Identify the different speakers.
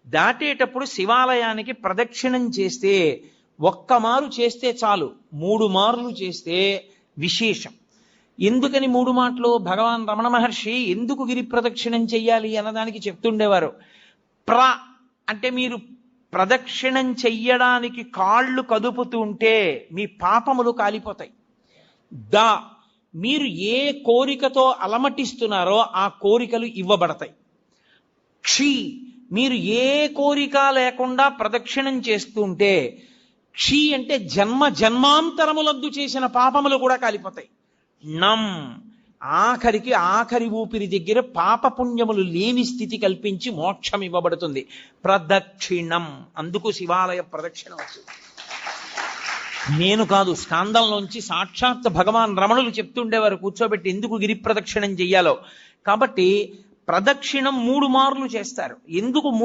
Speaker 1: దాటేటప్పుడు శివాలయానికి ప్రదక్షిణం చేస్తే ఒక్క మారు చేస్తే చాలు, 3 మార్లు చేస్తే విశేషం. ఎందుకని 3 మాటలు? భగవాన్ రమణ మహర్షి ఎందుకు గిరి ప్రదక్షిణం చెయ్యాలి అన్నదానికి చెప్తుండేవారు. అంటే మీరు ప్రదక్షిణం చెయ్యడానికి కాళ్ళు కదుపుతుంటే మీ పాపములు కాలిపోతాయి. మీరు ఏ కోరికతో అలమటిస్తున్నారో ఆ కోరికలు ఇవ్వబడతాయి. మీరు ఏ కోరిక లేకుండా ప్రదక్షిణం చేస్తుంటే అంటే జన్మ జన్మాంతరములందు చేసిన పాపములు కూడా కాలిపోతాయి. ఆఖరి ఊపిరి దగ్గర పాపపుణ్యములు లేని స్థితి కల్పించి మోక్షం ఇవ్వబడుతుంది. ప్రదక్షిణం, అందుకు శివాలయ ప్రదక్షిణం వచ్చింది. నేను కాదు, స్కాందంలోంచి సాక్షాత్ భగవాన్ రమణులు చెప్తుండేవారు కూర్చోబెట్టి ఎందుకు గిరి ప్రదక్షిణం చెయ్యాలో. కాబట్టి ప్రదక్షిణం 3 మార్లు చేస్తారు. ఎందుకు